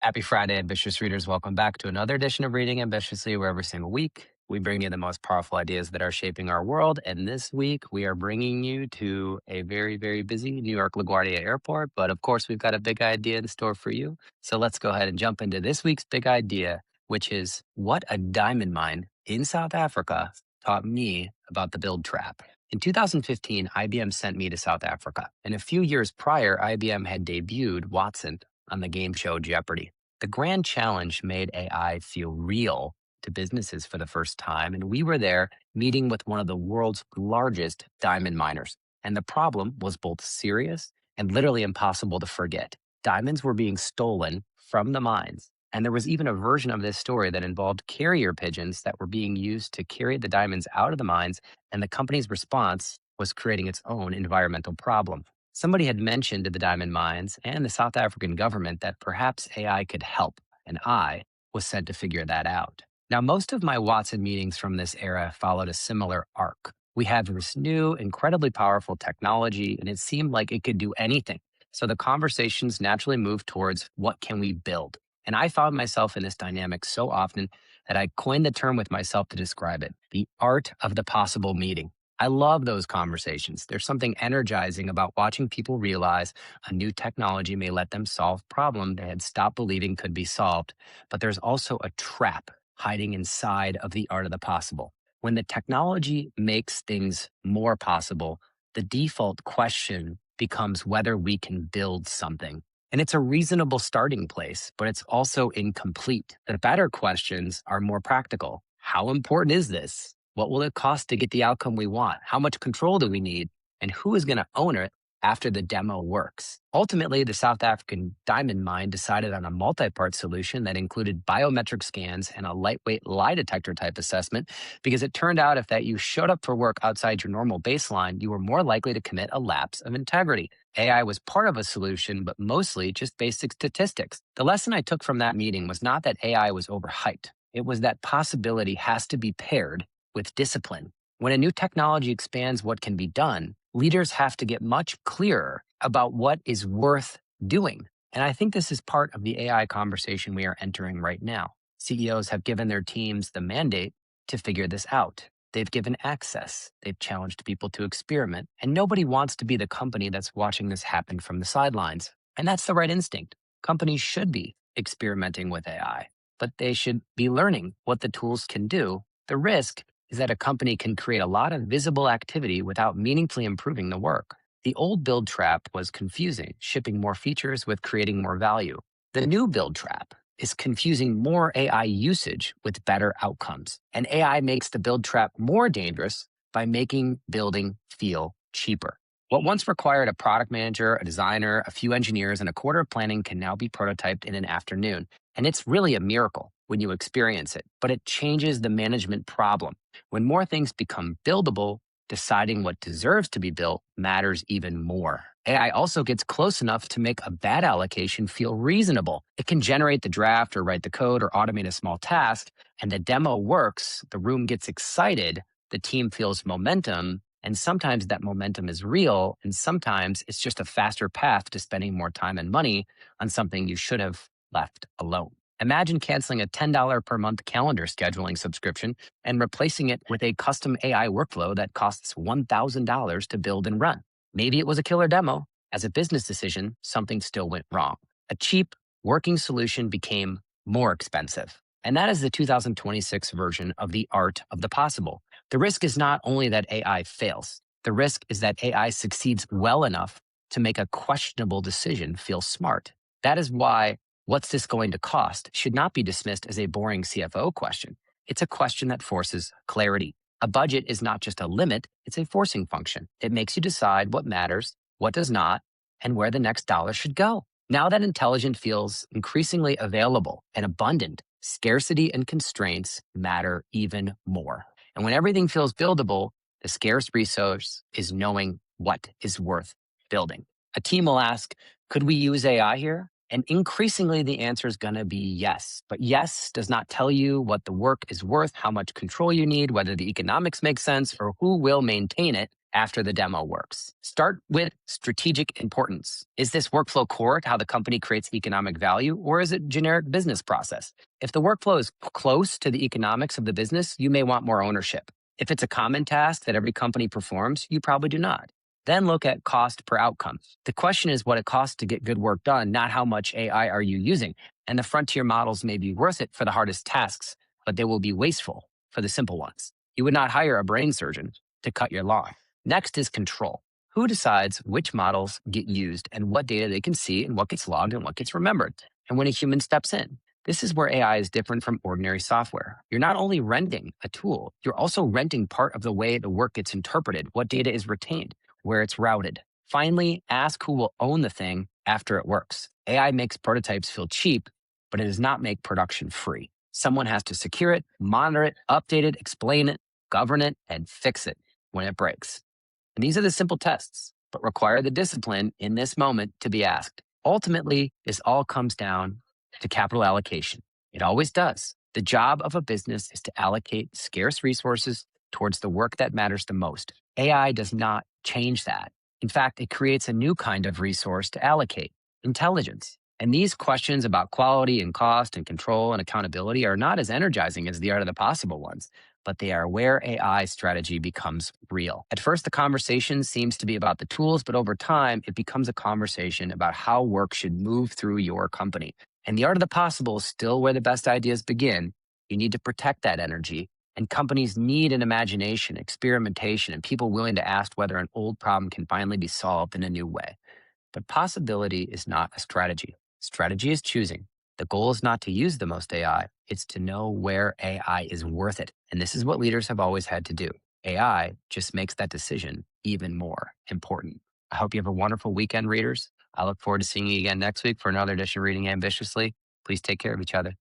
Happy Friday, ambitious readers. Welcome back to another edition of Reading Ambitiously, where every single week we bring you the most powerful ideas that are shaping our world. And this week we are bringing you to a very, very busy New York LaGuardia Airport. But of course, we've got a big idea in store for you. So let's go ahead and jump into this week's big idea, which is what a diamond mine in South Africa taught me about the build trap. In 2015, IBM sent me to South Africa. And a few years prior, IBM had debuted Watson on the game show Jeopardy. The grand challenge made AI feel real to businesses for the first time, and we were there meeting with one of the world's largest diamond miners. And the problem was both serious and literally impossible to forget. Diamonds were being stolen from the mines. And there was even a version of this story that involved carrier pigeons that were being used to carry the diamonds out of the mines, and the company's response was creating its own environmental problem. Somebody had mentioned to the diamond mines and the South African government that perhaps AI could help, and I was sent to figure that out. Now, most of my Watson meetings from this era followed a similar arc. We had this new, incredibly powerful technology, and it seemed like it could do anything. So the conversations naturally moved towards what can we build? And I found myself in this dynamic so often that I coined the term with myself to describe it, the art of the possible meeting. I love those conversations. There's something energizing about watching people realize a new technology may let them solve a problem they had stopped believing could be solved. But there's also a trap hiding inside of the art of the possible. When the technology makes things more possible, the default question becomes whether we can build something. And it's a reasonable starting place, but it's also incomplete. The better questions are more practical. How important is this? What will it cost to get the outcome we want? How much control do we need? And who is going to own it after the demo works? Ultimately, the South African diamond mine decided on a multi-part solution that included biometric scans and a lightweight lie detector type assessment, because it turned out if that you showed up for work outside your normal baseline, you were more likely to commit a lapse of integrity. AI was part of a solution, but mostly just basic statistics. The lesson I took from that meeting was not that AI was overhyped. It was that possibility has to be paired with discipline. When a new technology expands what can be done, leaders have to get much clearer about what is worth doing. And I think this is part of the AI conversation we are entering right now. CEOs have given their teams the mandate to figure this out. They've given access. They've challenged people to experiment. And nobody wants to be the company that's watching this happen from the sidelines. And that's the right instinct. Companies should be experimenting with AI, but they should be learning what the tools can do. The risk is that a company can create a lot of visible activity without meaningfully improving the work. The old build trap was confusing, shipping more features with creating more value. The new build trap is confusing more AI usage with better outcomes. And AI makes the build trap more dangerous by making building feel cheaper. What once required a product manager, a designer, a few engineers, and a quarter of planning can now be prototyped in an afternoon. And it's really a miracle when you experience it, but it changes the management problem. When more things become buildable, deciding what deserves to be built matters even more. AI also gets close enough to make a bad allocation feel reasonable. It can generate the draft or write the code or automate a small task, and the demo works, the room gets excited, the team feels momentum, and sometimes that momentum is real, and sometimes it's just a faster path to spending more time and money on something you should have left alone. Imagine canceling a $10 per month calendar scheduling subscription and replacing it with a custom AI workflow that costs $1,000 to build and run. Maybe it was a killer demo. As a business decision, something still went wrong. A cheap, working solution became more expensive. And that is the 2026 version of the art of the possible. The risk is not only that AI fails. The risk is that AI succeeds well enough to make a questionable decision feel smart. That is why what's this going to cost should not be dismissed as a boring CFO question. It's a question that forces clarity. A budget is not just a limit, it's a forcing function. It makes you decide what matters, what does not, and where the next dollar should go. Now that intelligence feels increasingly available and abundant, scarcity and constraints matter even more. And when everything feels buildable, the scarce resource is knowing what is worth building. A team will ask, could we use AI here? And increasingly, the answer is going to be yes. But yes does not tell you what the work is worth, how much control you need, whether the economics make sense, or who will maintain it. after the demo works. Start with strategic importance. Is this workflow core to how the company creates economic value, or is it generic business process? If the workflow is close to the economics of the business, you may want more ownership. If it's a common task that every company performs, you probably do not. Then look at cost per outcome. The question is what it costs to get good work done, not how much AI are you using. And the frontier models may be worth it for the hardest tasks, but they will be wasteful for the simple ones. You would not hire a brain surgeon to cut your lawn. Next is control. Who decides which models get used and what data they can see and what gets logged and what gets remembered? And when a human steps in, this is where AI is different from ordinary software. You're not only renting a tool, you're also renting part of the way the work gets interpreted, what data is retained, where it's routed. Finally, ask who will own the thing after it works. AI makes prototypes feel cheap, but it does not make production free. Someone has to secure it, monitor it, update it, explain it, govern it, and fix it when it breaks. And these are the simple tests, but require the discipline in this moment to be asked. Ultimately, this all comes down to capital allocation. It always does. The job of a business is to allocate scarce resources towards the work that matters the most. AI does not change that. In fact, it creates a new kind of resource to allocate: intelligence. And these questions about quality and cost and control and accountability are not as energizing as the art of the possible ones, but they are where AI strategy becomes real. At first, the conversation seems to be about the tools, but over time, it becomes a conversation about how work should move through your company. And the art of the possible is still where the best ideas begin. You need to protect that energy. And companies need an imagination, experimentation, and people willing to ask whether an old problem can finally be solved in a new way. But possibility is not a strategy. Strategy is choosing. The goal is not to use the most AI, it's to know where AI is worth it. And this is what leaders have always had to do. AI just makes that decision even more important. I hope you have a wonderful weekend, readers. I look forward to seeing you again next week for another edition of Reading Ambitiously. Please take care of each other.